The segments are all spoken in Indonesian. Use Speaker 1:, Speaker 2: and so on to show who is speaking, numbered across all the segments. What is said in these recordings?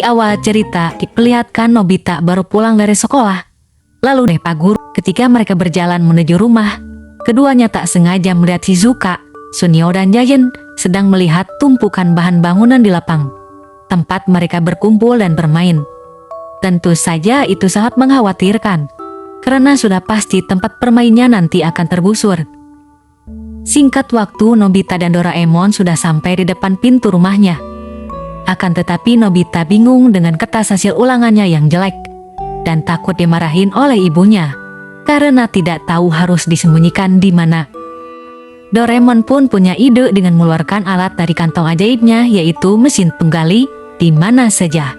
Speaker 1: Di awal cerita diperlihatkan Nobita baru pulang dari sekolah. Lalu Pak Guru, ketika mereka berjalan menuju rumah, keduanya tak sengaja melihat Shizuka, Sunio dan Giant sedang melihat tumpukan bahan bangunan di lapang tempat mereka berkumpul dan bermain. Tentu saja itu sangat mengkhawatirkan, karena sudah pasti tempat permainnya nanti akan tergusur. Singkat waktu, Nobita dan Doraemon sudah sampai di depan pintu rumahnya. Akan tetapi Nobita bingung dengan kertas hasil ulangannya yang jelek, dan takut dimarahin oleh ibunya, karena tidak tahu harus disembunyikan di mana. Doraemon pun punya ide dengan mengeluarkan alat dari kantong ajaibnya, yaitu mesin penggali, di mana saja.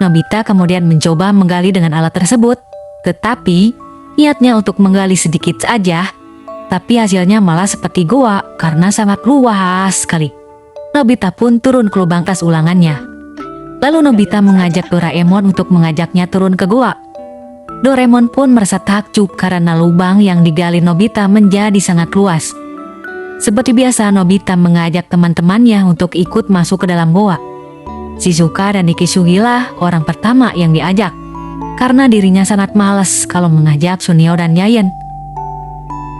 Speaker 1: Nobita kemudian mencoba menggali dengan alat tersebut, tetapi niatnya untuk menggali sedikit saja, tapi hasilnya malah seperti gua karena sangat luas sekali. Nobita pun turun ke lubang tas ulangannya. Lalu Nobita mengajak Doraemon untuk mengajaknya turun ke gua. Doraemon pun merasa takjub karena lubang yang digali Nobita menjadi sangat luas. Seperti biasa, Nobita mengajak teman-temannya untuk ikut masuk ke dalam gua. Shizuka dan Ikisugi lah orang pertama yang diajak, karena dirinya sangat malas kalau mengajak Sunio dan Giant.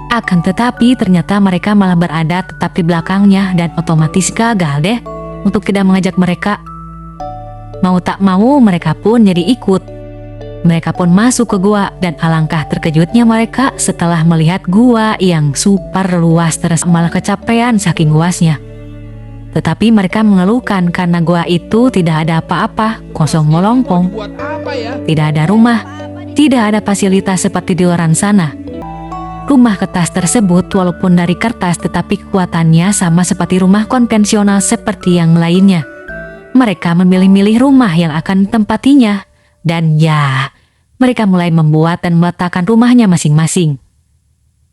Speaker 1: Akan tetapi ternyata mereka malah berada tetap di belakangnya dan otomatis gagal deh untuk tidak mengajak mereka. Mau tak mau mereka pun jadi ikut. Mereka pun masuk ke gua dan alangkah terkejutnya mereka setelah melihat gua yang super luas, terus malah kecapean saking luasnya. Tetapi mereka mengeluhkan karena gua itu tidak ada apa-apa, kosong melompong. Tidak ada rumah, tidak ada fasilitas seperti di luar sana. Rumah kertas tersebut walaupun dari kertas tetapi kekuatannya sama seperti rumah konvensional seperti yang lainnya. Mereka memilih-milih rumah yang akan ditempatinya. Dan ya, mereka mulai membuat dan meletakkan rumahnya masing-masing.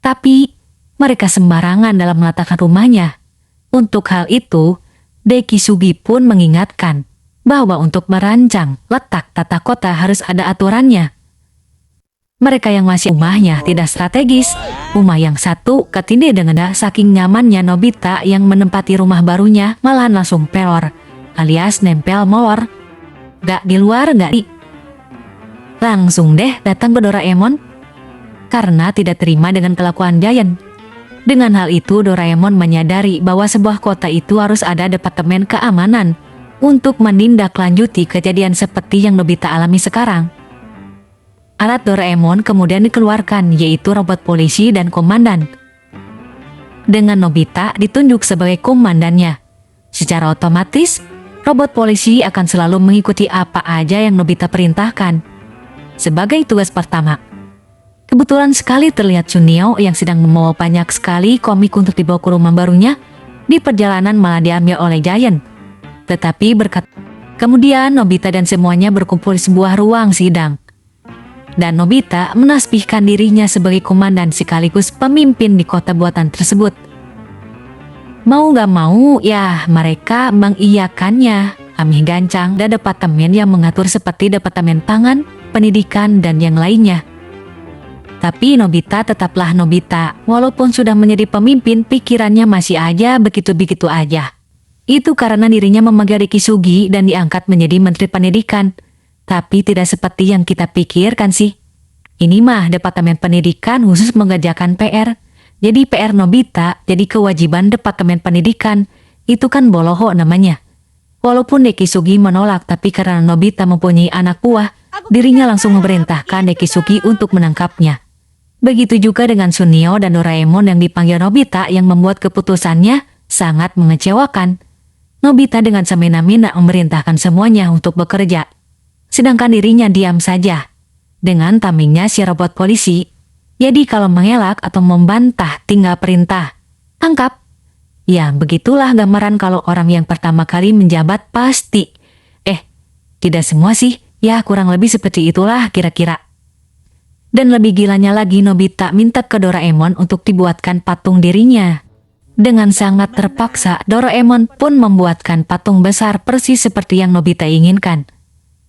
Speaker 1: Tapi mereka sembarangan dalam meletakkan rumahnya. Untuk hal itu, Dekisugi pun mengingatkan bahwa untuk merancang letak tata kota harus ada aturannya. Mereka yang masih rumahnya tidak strategis, rumah yang satu ketindih dengan saking nyamannya Nobita yang menempati rumah barunya malahan langsung pelor, alias nempel molor. Gak di luar, gak di. Langsung deh datang ke Doraemon karena tidak terima dengan kelakuan Giant. Dengan hal itu, Doraemon menyadari bahwa sebuah kota itu harus ada departemen keamanan untuk menindaklanjuti kejadian seperti yang Nobita alami sekarang. Alat Doraemon kemudian dikeluarkan, yaitu robot polisi dan komandan. Dengan Nobita ditunjuk sebagai komandannya. Secara otomatis, robot polisi akan selalu mengikuti apa aja yang Nobita perintahkan. Sebagai tugas pertama, kebetulan sekali terlihat Sunio yang sedang membawa banyak sekali komik untuk dibawa ke rumah barunya. Di perjalanan malah diambil oleh Giant. Tetapi kemudian Nobita dan semuanya berkumpul di sebuah ruang sidang. Dan Nobita menasbihkan dirinya sebagai komandan sekaligus pemimpin di kota buatan tersebut. Mau gak mau, ya mereka mengiyakannya. Amih gancang dan departemen yang mengatur seperti departemen pangan, pendidikan, dan yang lainnya. Tapi Nobita tetaplah Nobita, walaupun sudah menjadi pemimpin, pikirannya masih aja begitu-begitu aja. Itu karena dirinya memegang Dekisugi dan diangkat menjadi Menteri Pendidikan. Tapi tidak seperti yang kita pikirkan sih. Ini mah Departemen Pendidikan khusus mengerjakan PR. Jadi PR Nobita jadi kewajiban Departemen Pendidikan. Itu kan boloho namanya. Walaupun Dekisugi menolak, tapi karena Nobita mempunyai anak buah, dirinya langsung memerintahkan Dekisugi untuk menangkapnya. Begitu juga dengan Sunio dan Doraemon yang dipanggil Nobita yang membuat keputusannya sangat mengecewakan. Nobita dengan semena-mena memerintahkan semuanya untuk bekerja. Sedangkan dirinya diam saja. Dengan tamengnya si robot polisi. Jadi kalau mengelak atau membantah tinggal perintah. Tangkap. Ya begitulah gambaran kalau orang yang pertama kali menjabat pasti. Tidak semua sih. Ya kurang lebih seperti itulah kira-kira. Dan lebih gilanya lagi, Nobita minta ke Doraemon untuk dibuatkan patung dirinya. Dengan sangat terpaksa, Doraemon pun membuatkan patung besar persis seperti yang Nobita inginkan.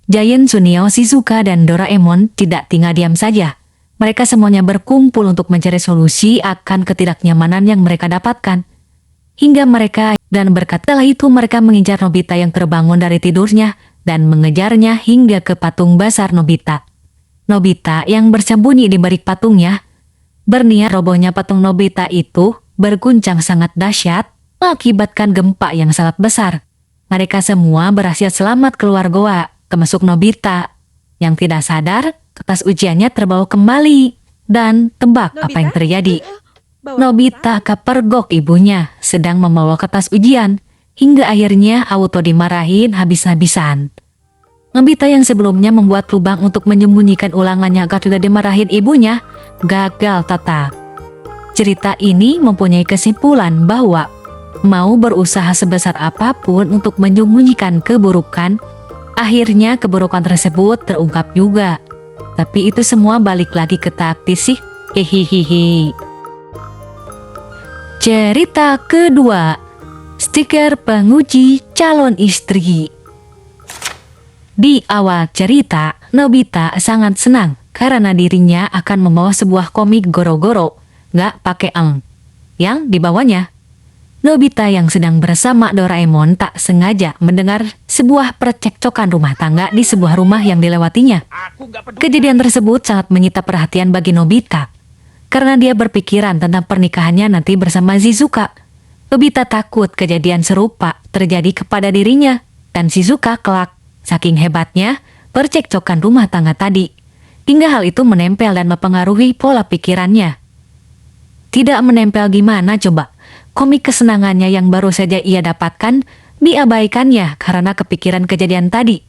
Speaker 1: Giant, Sunio, Shizuka, dan Doraemon tidak tinggal diam saja. Mereka semuanya berkumpul untuk mencari solusi akan ketidaknyamanan yang mereka dapatkan. Hingga mereka dan berkata itu mereka mengincar Nobita yang terbangun dari tidurnya dan mengejarnya hingga ke patung besar Nobita. Nobita yang bersembunyi di balik patungnya berniat robohnya patung Nobita itu berguncang sangat dahsyat, mengakibatkan gempa yang sangat besar. Mereka semua berhasil selamat keluar goa, termasuk Nobita. Yang tidak sadar, kertas ujiannya terbawa kembali. Dan tebak apa yang terjadi. Nobita kepergok ibunya sedang membawa kertas ujian, hingga akhirnya auto dimarahin habis-habisan. Nobita yang sebelumnya membuat lubang untuk menyembunyikan ulangannya agar tidak dimarahin ibunya, gagal total. Cerita ini mempunyai kesimpulan bahwa mau berusaha sebesar apapun untuk menyembunyikan keburukan, akhirnya keburukan tersebut terungkap juga. Tapi itu semua balik lagi ke taktis sih, hehehe. Cerita kedua, stiker penguji calon istri. Di awal cerita, Nobita sangat senang karena dirinya akan membawa sebuah komik goro-goro, gak pakai yang dibawanya. Nobita yang sedang bersama Doraemon tak sengaja mendengar sebuah percekcokan rumah tangga di sebuah rumah yang dilewatinya. Kejadian tersebut sangat menyita perhatian bagi Nobita, karena dia berpikiran tentang pernikahannya nanti bersama Shizuka. Nobita takut kejadian serupa terjadi kepada dirinya dan Shizuka kelak. Saking hebatnya percekcokan rumah tangga tadi, hingga hal itu menempel dan mempengaruhi pola pikirannya. Tidak menempel gimana coba? Komik kesenangannya yang baru saja ia dapatkan diabaikannya karena kepikiran kejadian tadi.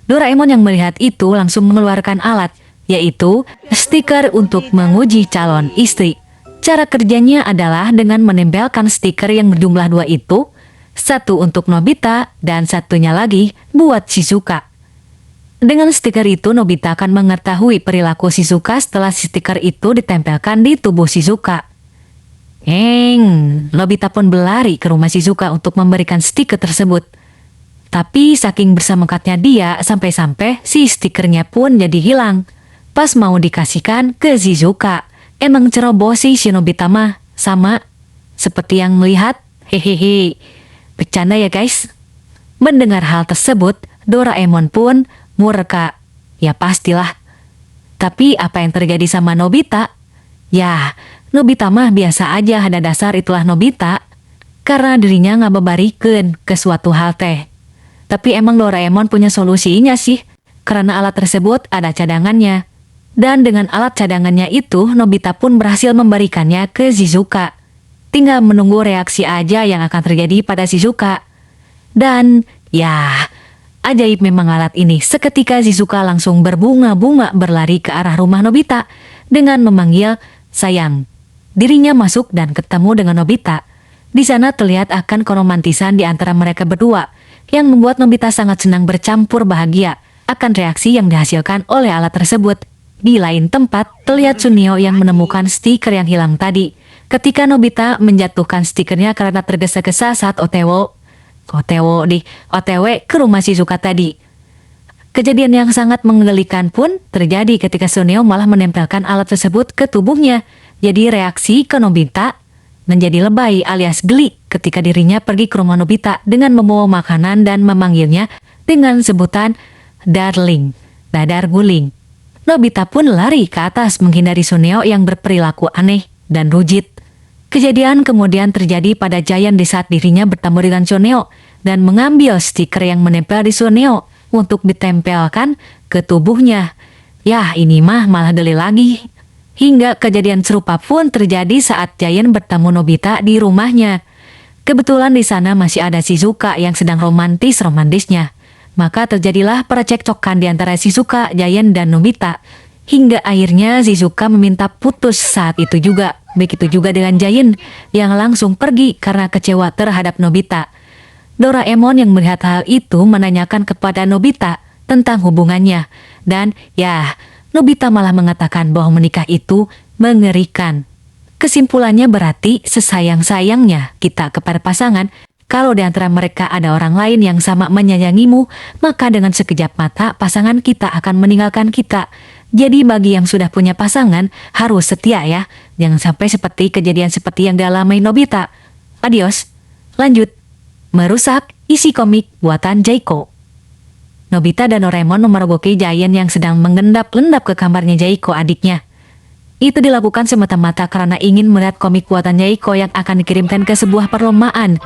Speaker 1: Doraemon yang melihat itu langsung mengeluarkan alat, yaitu stiker untuk menguji calon istri. Cara kerjanya adalah dengan menempelkan stiker yang berjumlah 2 itu, satu untuk Nobita dan satunya lagi buat Shizuka. Dengan stiker itu Nobita akan mengetahui perilaku Shizuka setelah stiker itu ditempelkan di tubuh Shizuka. Nobita pun berlari ke rumah Shizuka untuk memberikan stiker tersebut. Tapi saking bersemangatnya dia sampai-sampai si stikernya pun jadi hilang. Pas mau dikasihkan ke Shizuka, emang ceroboh sih si Nobita mah, sama seperti yang melihat, hehehe. Bercanda ya guys. Mendengar hal tersebut, Doraemon pun murka. Ya pastilah. Tapi apa yang terjadi sama Nobita? Ya, Nobita mah biasa aja, ada dasar itulah Nobita. Karena dirinya ngababarikeun ke suatu hal teh. Tapi emang Doraemon punya solusinya sih. Karena alat tersebut ada cadangannya. Dan dengan alat cadangannya itu, Nobita pun berhasil memberikannya ke Shizuka. Tinggal menunggu reaksi aja yang akan terjadi pada Shizuka. Dan ya, ajaib memang alat ini. Seketika Shizuka langsung berbunga-bunga berlari ke arah rumah Nobita dengan memanggil sayang. Dirinya masuk dan ketemu dengan Nobita. Di sana terlihat akan keromantisan di antara mereka berdua yang membuat Nobita sangat senang bercampur bahagia akan reaksi yang dihasilkan oleh alat tersebut. Di lain tempat, terlihat Sunio yang menemukan stiker yang hilang tadi. Ketika Nobita menjatuhkan stikernya karena tergesa-gesa saat OTW ke rumah Shizuka tadi. Kejadian yang sangat menggelikan pun terjadi ketika Sunio malah menempelkan alat tersebut ke tubuhnya. Jadi reaksi ke Nobita menjadi lebay alias geli ketika dirinya pergi ke rumah Nobita dengan membawa makanan dan memanggilnya dengan sebutan darling, dadar guling. Nobita pun lari ke atas menghindari Sunio yang berperilaku aneh dan rujit. Kejadian kemudian terjadi pada Giant di saat dirinya bertemu dengan Sunio dan mengambil stiker yang menempel di Sunio untuk ditempelkan ke tubuhnya. Yah, ini mah malah deli lagi. Hingga kejadian serupa pun terjadi saat Giant bertemu Nobita di rumahnya. Kebetulan di sana masih ada Shizuka yang sedang romantisnya. Maka terjadilah percekcokan di antara Shizuka, Giant, dan Nobita. Hingga akhirnya Shizuka meminta putus saat itu juga. Begitu juga dengan Giant yang langsung pergi karena kecewa terhadap Nobita. Doraemon yang melihat hal itu menanyakan kepada Nobita tentang hubungannya. Dan ya, Nobita malah mengatakan bahwa menikah itu mengerikan. Kesimpulannya berarti sesayang-sayangnya kita kepada pasangan, kalau di antara mereka ada orang lain yang sama menyayangimu, maka dengan sekejap mata pasangan kita akan meninggalkan kita. Jadi bagi yang sudah punya pasangan harus setia ya. Jangan sampai seperti kejadian seperti yang dialami Nobita. Adios. Lanjut. Merusak isi komik buatan Jaiko. Nobita dan Doraemon memergoki Giant yang sedang mengendap-endap ke kamarnya Jaiko adiknya. Itu dilakukan semata-mata karena ingin melihat komik buatan Jaiko yang akan dikirimkan ke sebuah perlombaan.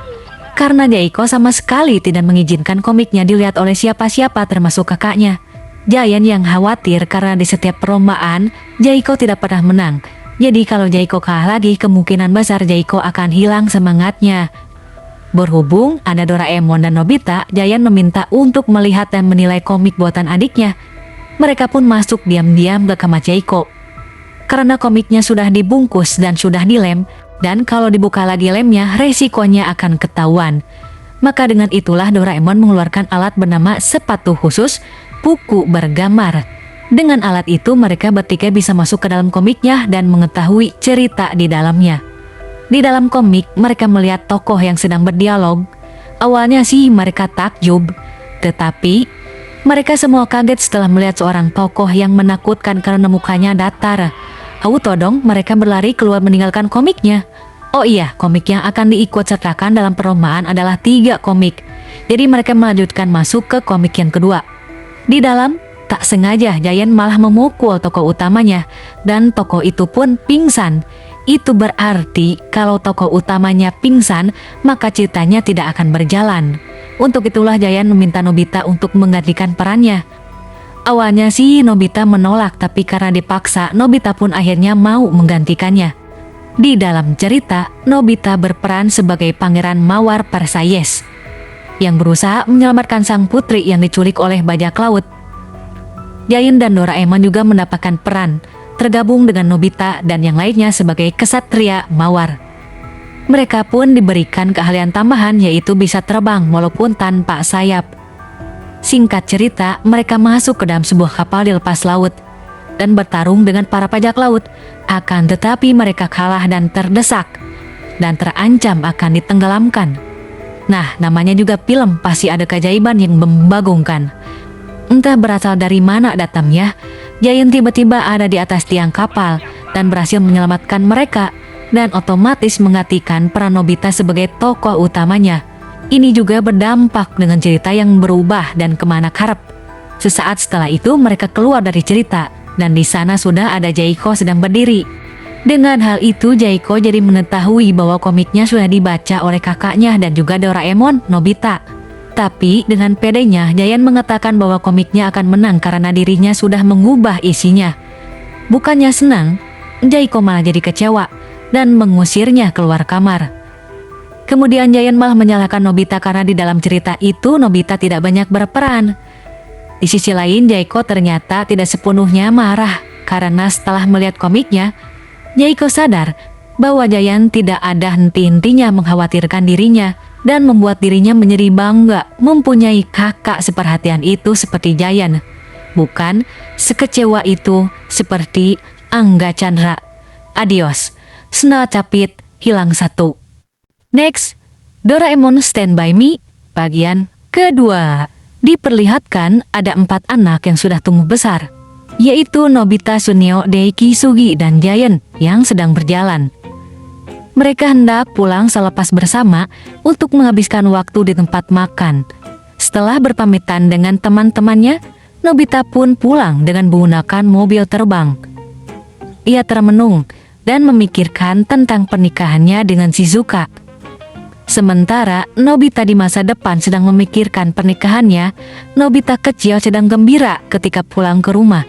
Speaker 1: Karena Jaiko sama sekali tidak mengizinkan komiknya dilihat oleh siapa-siapa termasuk kakaknya. Giant yang khawatir karena di setiap perlombaan Jaiko tidak pernah menang. Jadi kalau Jaiko kalah lagi, kemungkinan besar Jaiko akan hilang semangatnya. Berhubung ada Doraemon dan Nobita, Giant meminta untuk melihat dan menilai komik buatan adiknya. Mereka pun masuk diam-diam ke kamar Jaiko. Karena komiknya sudah dibungkus dan sudah dilem, dan kalau dibuka lagi lemnya, resikonya akan ketahuan. Maka dengan itulah Doraemon mengeluarkan alat bernama sepatu khusus, buku bergambar. Dengan alat itu mereka bertiga bisa masuk ke dalam komiknya dan mengetahui cerita di dalamnya. Di dalam komik mereka melihat tokoh yang sedang berdialog. Awalnya sih mereka takjub, tetapi mereka semua kaget setelah melihat seorang tokoh yang menakutkan karena mukanya datar. Todong mereka berlari keluar meninggalkan komiknya. Oh iya, komik yang akan diikut sertakan dalam perlombaan adalah 3 komik. Jadi mereka melanjutkan masuk ke komik yang kedua. Di dalam, tak sengaja Giant malah memukul tokoh utamanya, dan tokoh itu pun pingsan. Itu berarti kalau tokoh utamanya pingsan, maka ceritanya tidak akan berjalan. Untuk itulah Giant meminta Nobita untuk menggantikan perannya. Awalnya sih Nobita menolak, tapi karena dipaksa, Nobita pun akhirnya mau menggantikannya. Di dalam cerita, Nobita berperan sebagai Pangeran Mawar Persayes yang berusaha menyelamatkan sang putri yang diculik oleh bajak laut. Giant dan Doraemon juga mendapatkan peran, tergabung dengan Nobita dan yang lainnya sebagai kesatria mawar. Mereka pun diberikan keahlian tambahan, yaitu bisa terbang walaupun tanpa sayap. Singkat cerita, mereka masuk ke dalam sebuah kapal di lepas laut dan bertarung dengan para bajak laut. Akan tetapi mereka kalah dan terdesak dan terancam akan ditenggelamkan. Nah, namanya juga film, pasti ada keajaiban yang membagongkan. Entah berasal dari mana datangnya, Giant tiba-tiba ada di atas tiang kapal dan berhasil menyelamatkan mereka dan otomatis menggantikan peran Nobita sebagai tokoh utamanya. Ini juga berdampak dengan cerita yang berubah dan kemana harap. Sesaat setelah itu mereka keluar dari cerita dan di sana sudah ada Jaiko sedang berdiri. Dengan hal itu Jaiko jadi mengetahui bahwa komiknya sudah dibaca oleh kakaknya dan juga Doraemon, Nobita. Tapi dengan pedenya Giant mengatakan bahwa komiknya akan menang karena dirinya sudah mengubah isinya. Bukannya senang, Jaiko malah jadi kecewa dan mengusirnya keluar kamar. Kemudian Giant malah menyalahkan Nobita karena di dalam cerita itu Nobita tidak banyak berperan. Di sisi lain Jaiko ternyata tidak sepenuhnya marah karena setelah melihat komiknya, Jaiko sadar bahwa Giant tidak ada henti-hentinya mengkhawatirkan dirinya dan membuat dirinya menjadi bangga mempunyai kakak seperhatian itu seperti Giant. Bukan sekecewa itu seperti Angga Chandra. Adios, Sena Capit hilang 1. Next, Doraemon Stand By Me, bagian kedua. Diperlihatkan ada 4 anak yang sudah tumbuh besar, yaitu Nobita, Suneo, Daiki, Sugi, dan Giant yang sedang berjalan. Mereka hendak pulang selepas bersama untuk menghabiskan waktu di tempat makan. Setelah berpamitan dengan teman-temannya, Nobita pun pulang dengan menggunakan mobil terbang. Ia termenung dan memikirkan tentang pernikahannya dengan Shizuka. Sementara Nobita di masa depan sedang memikirkan pernikahannya, Nobita kecil sedang gembira ketika pulang ke rumah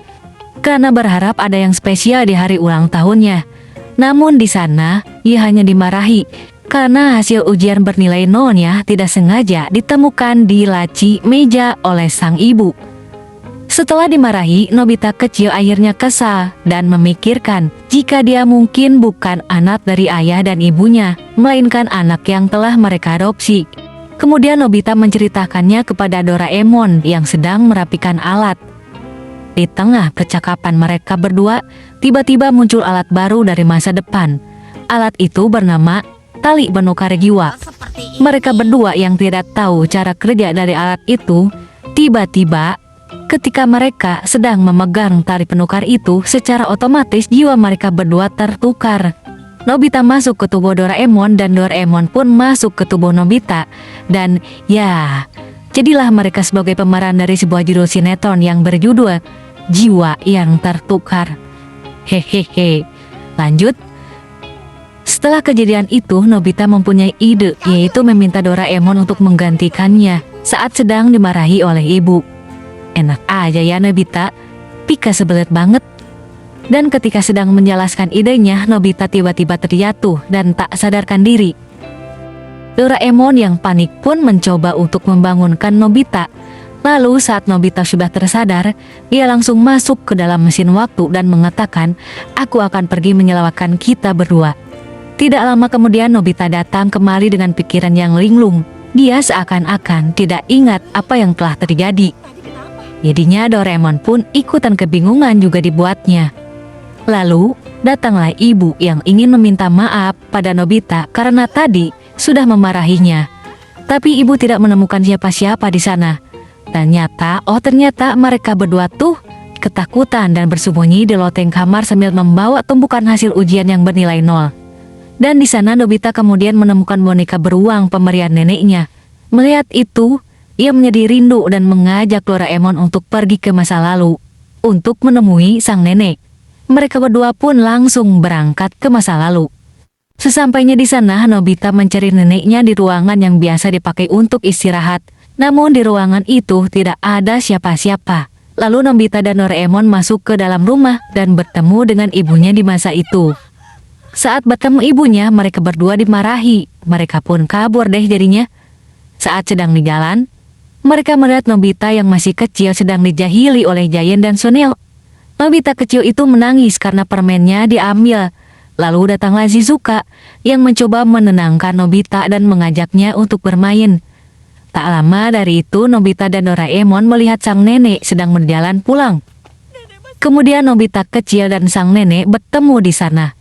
Speaker 1: karena berharap ada yang spesial di hari ulang tahunnya. Namun di sana ia hanya dimarahi karena hasil ujian bernilai nolnya tidak sengaja ditemukan di laci meja oleh sang ibu. Setelah dimarahi, Nobita kecil akhirnya kesal dan memikirkan jika dia mungkin bukan anak dari ayah dan ibunya, melainkan anak yang telah mereka adopsi. Kemudian Nobita menceritakannya kepada Doraemon yang sedang merapikan alat. Di tengah percakapan mereka berdua, tiba-tiba muncul alat baru dari masa depan. Alat itu bernama tali penukar jiwa. Mereka berdua yang tidak tahu cara kerja dari alat itu, tiba-tiba ketika mereka sedang memegang tali penukar itu, secara otomatis jiwa mereka berdua tertukar. Nobita masuk ke tubuh Doraemon dan Doraemon pun masuk ke tubuh Nobita. Dan ya, Jadilah mereka sebagai pemeran dari sebuah judul sinetron yang berjudul Jiwa yang Tertukar. Hehehe. Lanjut. Setelah kejadian itu, Nobita mempunyai ide, yaitu meminta Doraemon untuk menggantikannya saat sedang dimarahi oleh ibu. Enak aja ya Nobita, Pika sebelit banget. Dan ketika sedang menjelaskan idenya, Nobita tiba-tiba terjatuh dan tak sadarkan diri. Doraemon yang panik pun mencoba untuk membangunkan Nobita. Lalu saat Nobita sudah tersadar, ia langsung masuk ke dalam mesin waktu dan mengatakan, "Aku akan pergi menyelamatkan kita berdua." Tidak lama kemudian Nobita datang kemari dengan pikiran yang linglung. Dia seakan-akan tidak ingat apa yang telah terjadi. Jadinya Doraemon pun ikutan kebingungan juga dibuatnya. Lalu datanglah ibu yang ingin meminta maaf pada Nobita karena tadi sudah memarahinya. Tapi ibu tidak menemukan siapa-siapa di sana. Ternyata mereka berdua tuh ketakutan dan bersembunyi di loteng kamar sambil membawa tumpukan hasil ujian yang bernilai 0. Dan di sana Nobita kemudian menemukan boneka beruang pemberian neneknya. Melihat itu, ia menjadi rindu dan mengajak Doraemon untuk pergi ke masa lalu untuk menemui sang nenek. Mereka berdua pun langsung berangkat ke masa lalu. Sesampainya di sana, Nobita mencari neneknya di ruangan yang biasa dipakai untuk istirahat. Namun di ruangan itu tidak ada siapa-siapa. Lalu Nobita dan Doraemon masuk ke dalam rumah dan bertemu dengan ibunya di masa itu. Saat bertemu ibunya, mereka berdua dimarahi. Mereka pun kabur deh jadinya. Saat sedang di jalan, mereka melihat Nobita yang masih kecil sedang dijahili oleh Giant dan Suneo. Nobita kecil itu menangis karena permennya diambil. Lalu datanglah Shizuka yang mencoba menenangkan Nobita dan mengajaknya untuk bermain. Tak lama dari itu, Nobita dan Doraemon melihat sang nenek sedang berjalan pulang. Kemudian Nobita kecil dan sang nenek bertemu di sana.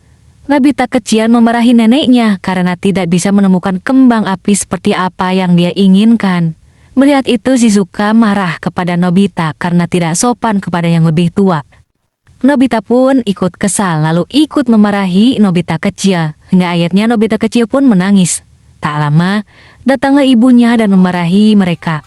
Speaker 1: Nobita kecil memarahi neneknya karena tidak bisa menemukan kembang api seperti apa yang dia inginkan. Melihat itu, Shizuka marah kepada Nobita karena tidak sopan kepada yang lebih tua. Nobita pun ikut kesal lalu ikut memarahi Nobita kecil. Hingga akhirnya Nobita kecil pun menangis. Tak lama, datanglah ibunya dan memarahi mereka.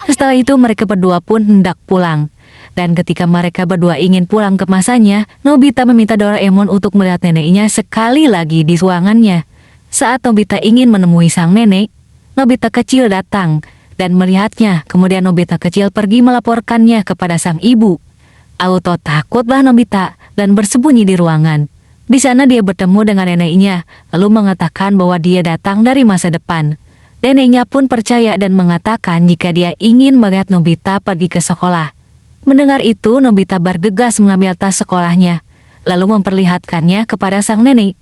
Speaker 1: Setelah itu mereka berdua pun hendak pulang. Dan ketika mereka berdua ingin pulang ke masanya, Nobita meminta Doraemon untuk melihat neneknya sekali lagi di ruangannya. Saat Nobita ingin menemui sang nenek, Nobita kecil datang dan melihatnya. Kemudian Nobita kecil pergi melaporkannya kepada sang ibu. Auto takutlah Nobita dan bersembunyi di ruangan. Di sana dia bertemu dengan neneknya, lalu mengatakan bahwa dia datang dari masa depan. Neneknya pun percaya dan mengatakan jika dia ingin melihat Nobita pergi ke sekolah. Mendengar itu, Nobita bergegas mengambil tas sekolahnya, lalu memperlihatkannya kepada sang nenek.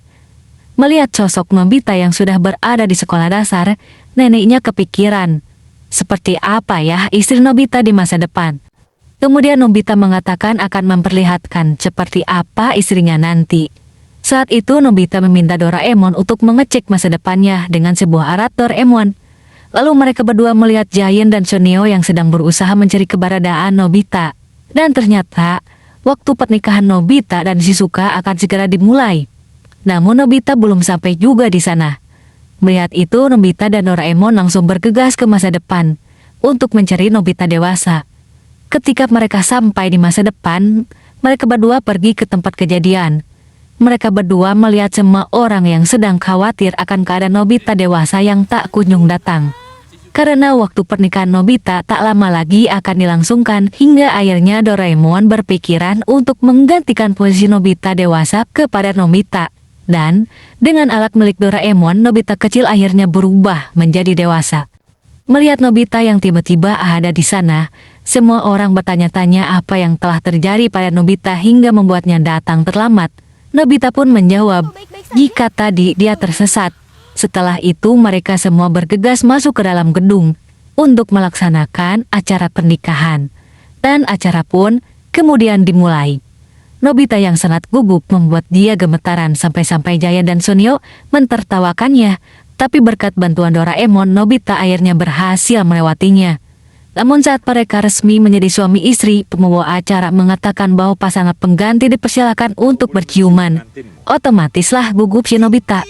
Speaker 1: Melihat sosok Nobita yang sudah berada di sekolah dasar, neneknya kepikiran, seperti apa ya istri Nobita di masa depan. Kemudian Nobita mengatakan akan memperlihatkan seperti apa istrinya nanti. Saat itu Nobita meminta Doraemon untuk mengecek masa depannya dengan sebuah alat Doraemon. Lalu mereka berdua melihat Giant dan Suneo yang sedang berusaha mencari keberadaan Nobita. Dan ternyata waktu pernikahan Nobita dan Shizuka akan segera dimulai. Namun Nobita belum sampai juga di sana. Melihat itu, Nobita dan Doraemon langsung bergegas ke masa depan untuk mencari Nobita dewasa. Ketika mereka sampai di masa depan, mereka berdua pergi ke tempat kejadian. Mereka berdua melihat semua orang yang sedang khawatir akan keadaan Nobita dewasa yang tak kunjung datang. Karena waktu pernikahan Nobita tak lama lagi akan dilangsungkan, hingga akhirnya Doraemon berpikiran untuk menggantikan posisi Nobita dewasa kepada Nobita. Dan dengan alat milik Doraemon, Nobita kecil akhirnya berubah menjadi dewasa. Melihat Nobita yang tiba-tiba ada di sana, semua orang bertanya-tanya apa yang telah terjadi pada Nobita hingga membuatnya datang terlambat. Nobita pun menjawab, jika tadi dia tersesat. Setelah itu mereka semua bergegas masuk ke dalam gedung untuk melaksanakan acara pernikahan. Dan acara pun kemudian dimulai. Nobita yang sangat gugup membuat dia gemetaran sampai-sampai Giant dan Suneo mentertawakannya. Tapi berkat bantuan Doraemon, Nobita akhirnya berhasil melewatinya. Namun saat mereka resmi menjadi suami istri, pembawa acara mengatakan bahwa pasangan pengganti dipersilakan untuk berciuman. Otomatislah gugup si Nobita,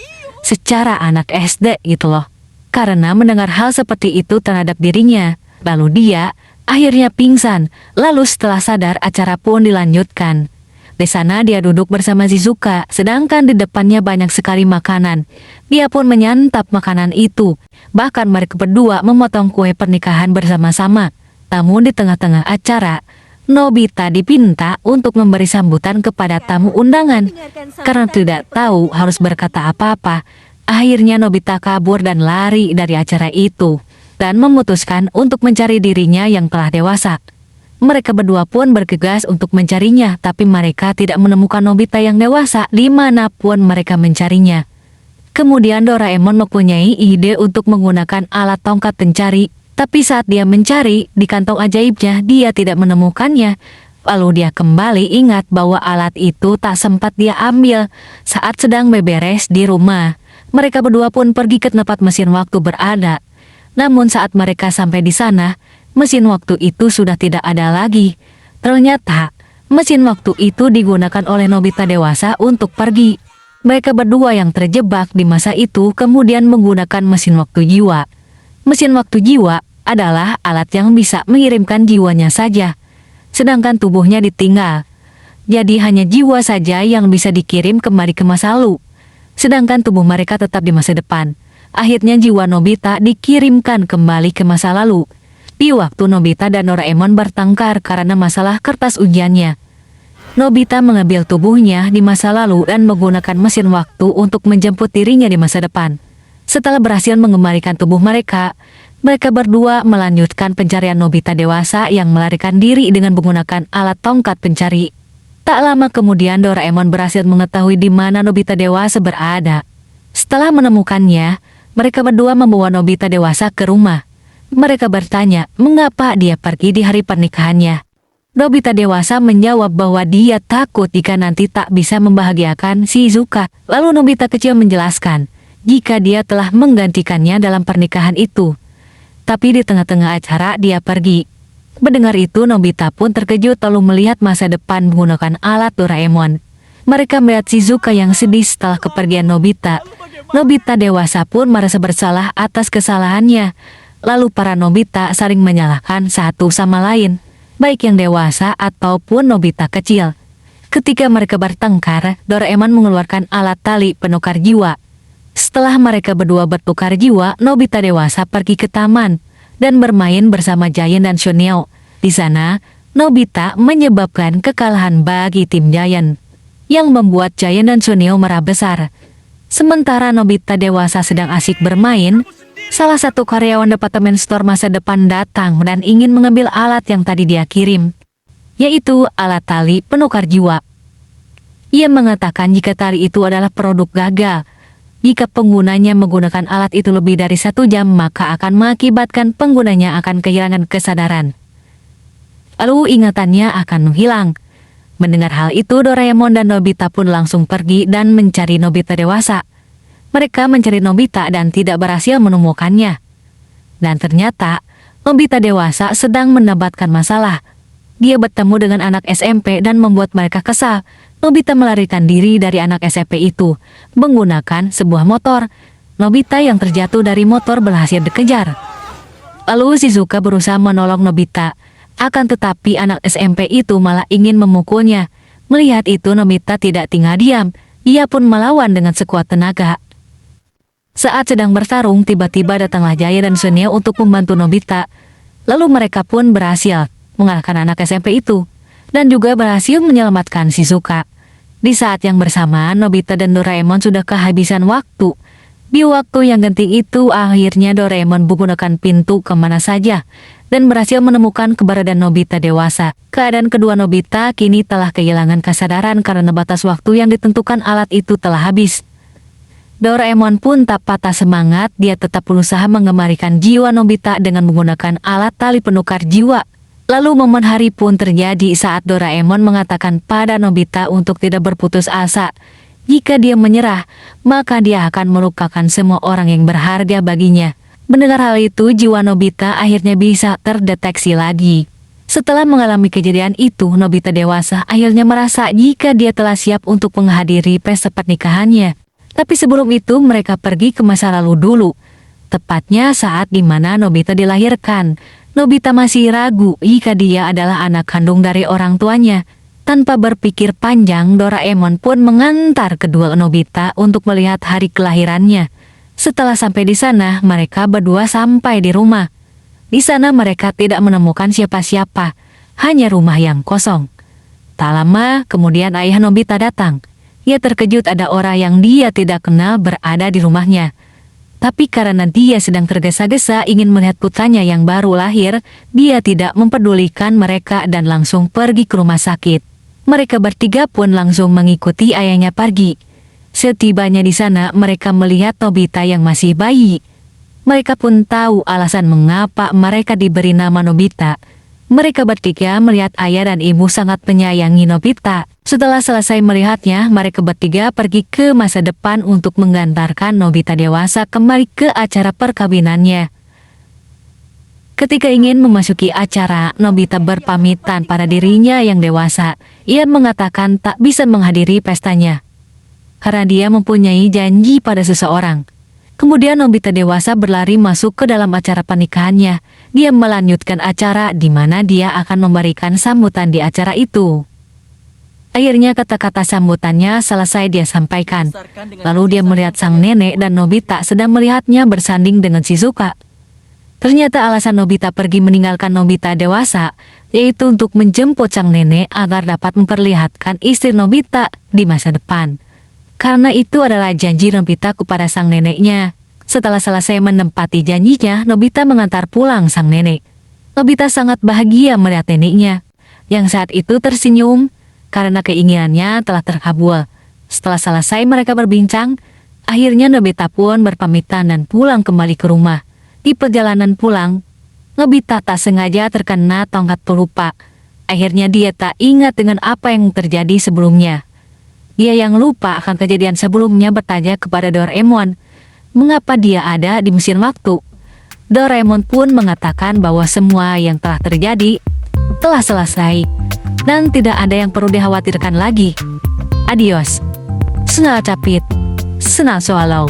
Speaker 1: secara anak SD gitu loh. Karena mendengar hal seperti itu terhadap dirinya, Lalu dia akhirnya pingsan. Lalu setelah sadar, acara pun dilanjutkan. Di sana dia duduk bersama Shizuka, sedangkan di depannya banyak sekali makanan. Dia pun menyantap makanan itu. Bahkan mereka berdua memotong kue pernikahan bersama-sama. Namun di tengah-tengah acara, Nobita diminta untuk memberi sambutan kepada tamu undangan. Karena tidak tahu harus berkata apa-apa, akhirnya Nobita kabur dan lari dari acara itu, dan memutuskan untuk mencari dirinya yang telah dewasa. Mereka berdua pun bergegas untuk mencarinya, tapi mereka tidak menemukan Nobita yang dewasa dimanapun mereka mencarinya. Kemudian Doraemon mempunyai ide untuk menggunakan alat tongkat pencari, tapi saat dia mencari di kantong ajaibnya, dia tidak menemukannya. Lalu dia kembali ingat bahwa alat itu tak sempat dia ambil saat sedang beberes di rumah. Mereka berdua pun pergi ke tempat mesin waktu berada. Namun saat mereka sampai di sana, mesin waktu itu sudah tidak ada lagi. Ternyata, mesin waktu itu digunakan oleh Nobita dewasa untuk pergi. Mereka berdua yang terjebak di masa itu kemudian menggunakan mesin waktu jiwa. Mesin waktu jiwa adalah alat yang bisa mengirimkan jiwanya saja, sedangkan tubuhnya ditinggal. Jadi hanya jiwa saja yang bisa dikirim kembali ke masa lalu, sedangkan tubuh mereka tetap di masa depan. Akhirnya jiwa Nobita dikirimkan kembali ke masa lalu. Di waktu Nobita dan Doraemon bertengkar karena masalah kertas ujiannya, Nobita mengambil tubuhnya di masa lalu dan menggunakan mesin waktu untuk menjemput dirinya di masa depan. Setelah berhasil mengembalikan tubuh mereka, mereka berdua melanjutkan pencarian Nobita dewasa yang melarikan diri dengan menggunakan alat tongkat pencari. Tak lama kemudian Doraemon berhasil mengetahui di mana Nobita dewasa berada. Setelah menemukannya, mereka berdua membawa Nobita dewasa ke rumah. Mereka bertanya mengapa dia pergi di hari pernikahannya. Nobita dewasa menjawab bahwa dia takut jika nanti tak bisa membahagiakan Shizuka. Lalu Nobita kecil menjelaskan jika dia telah menggantikannya dalam pernikahan itu. Tapi di tengah-tengah acara dia pergi. Mendengar itu Nobita pun terkejut lalu melihat masa depan menggunakan alat Doraemon. Mereka melihat Shizuka yang sedih setelah kepergian Nobita. Nobita dewasa pun merasa bersalah atas kesalahannya. Lalu para Nobita saling menyalahkan satu sama lain, baik yang dewasa ataupun Nobita kecil. Ketika mereka bertengkar, Doraemon mengeluarkan alat tali penukar jiwa. Setelah mereka berdua bertukar jiwa, Nobita dewasa pergi ke taman dan bermain bersama Giant dan Shuneo. Di sana, Nobita menyebabkan kekalahan bagi tim Giant, yang membuat Giant dan Shuneo marah besar. Sementara Nobita dewasa sedang asik bermain, salah satu karyawan departemen store masa depan datang dan ingin mengambil alat yang tadi dia kirim, yaitu alat tali penukar jiwa. Ia mengatakan jika tali itu adalah produk gagal. Jika penggunanya menggunakan alat itu lebih dari 1 jam, maka akan mengakibatkan penggunanya akan kehilangan kesadaran. Lalu ingatannya akan menghilang. Mendengar hal itu, Doraemon dan Nobita pun langsung pergi dan mencari Nobita dewasa. Mereka mencari Nobita dan tidak berhasil menemukannya. Dan ternyata, Nobita dewasa sedang mendapatkan masalah. Dia bertemu dengan anak SMP dan membuat mereka kesal. Nobita melarikan diri dari anak SMP itu menggunakan sebuah motor. Nobita yang terjatuh dari motor berhasil dikejar. Lalu Shizuka berusaha menolong Nobita. Akan tetapi anak SMP itu malah ingin memukulnya. Melihat itu Nobita tidak tinggal diam. Ia pun melawan dengan sekuat tenaga. Saat sedang bertarung, tiba-tiba datanglah Jaya dan Suneo untuk membantu Nobita. Lalu mereka pun berhasil mengalahkan anak SMP itu, dan juga berhasil menyelamatkan Shizuka. Di saat yang bersamaan, Nobita dan Doraemon sudah kehabisan waktu. Di waktu yang genting itu, akhirnya Doraemon menggunakan pintu kemana saja, dan berhasil menemukan keberadaan Nobita dewasa. Keadaan kedua Nobita kini telah kehilangan kesadaran karena batas waktu yang ditentukan alat itu telah habis. Doraemon pun tak patah semangat, dia tetap berusaha mengembalikan jiwa Nobita dengan menggunakan alat tali penukar jiwa. Lalu momen hari pun terjadi saat Doraemon mengatakan pada Nobita untuk tidak berputus asa. Jika dia menyerah, maka dia akan melukakan semua orang yang berharga baginya. Mendengar hal itu, jiwa Nobita akhirnya bisa terdeteksi lagi. Setelah mengalami kejadian itu, Nobita dewasa akhirnya merasa jika dia telah siap untuk menghadiri pesta pernikahannya. Tapi sebelum itu mereka pergi ke masa lalu dulu. tepatnya saat dimana Nobita dilahirkan. Nobita masih ragu jika dia adalah anak kandung dari orang tuanya. Tanpa berpikir panjang, Doraemon pun mengantar kedua Nobita untuk melihat hari kelahirannya. Setelah sampai di sana, mereka berdua sampai di rumah. Di sana mereka tidak menemukan siapa-siapa, hanya rumah yang kosong. Tak lama, kemudian ayah Nobita datang. Ia terkejut ada orang yang dia tidak kenal berada di rumahnya. Tapi karena dia sedang tergesa-gesa ingin melihat putranya yang baru lahir, dia tidak mempedulikan mereka dan langsung pergi ke rumah sakit. Mereka bertiga pun langsung mengikuti ayahnya pergi. Setibanya di sana, mereka melihat Nobita yang masih bayi. Mereka pun tahu alasan mengapa mereka diberi nama Nobita. Mereka bertiga melihat ayah dan ibu sangat menyayangi Nobita. Setelah selesai melihatnya, mereka bertiga pergi ke masa depan untuk mengantarkan Nobita dewasa kembali ke acara perkawinannya. Ketika ingin memasuki acara, Nobita berpamitan pada dirinya yang dewasa. Ia mengatakan tak bisa menghadiri pestanya karena dia mempunyai janji pada seseorang. Kemudian Nobita dewasa berlari masuk ke dalam acara pernikahannya. Dia melanjutkan acara di mana dia akan memberikan sambutan di acara itu. Akhirnya kata-kata sambutannya selesai dia sampaikan. Lalu dia melihat sang nenek dan Nobita sedang melihatnya bersanding dengan Shizuka. Ternyata alasan Nobita pergi meninggalkan Nobita dewasa yaitu untuk menjemput sang nenek agar dapat memperlihatkan istri Nobita di masa depan. Karena itu adalah janji Nobita kepada sang neneknya. Setelah selesai menempati janjinya, Nobita mengantar pulang sang nenek. Nobita sangat bahagia melihat neneknya, yang saat itu tersenyum karena keinginannya telah terkabul. Setelah selesai mereka berbincang, akhirnya Nobita pun berpamitan dan pulang kembali ke rumah. Di perjalanan pulang, Nobita tak sengaja terkena tongkat pelupa. Akhirnya dia tak ingat dengan apa yang terjadi sebelumnya. Dia yang lupa akan kejadian sebelumnya bertanya kepada Doraemon, mengapa dia ada di mesin waktu. Doraemon pun mengatakan bahwa semua yang telah terjadi telah selesai dan tidak ada yang perlu dikhawatirkan lagi. Adios. Senal capit, senal swallow.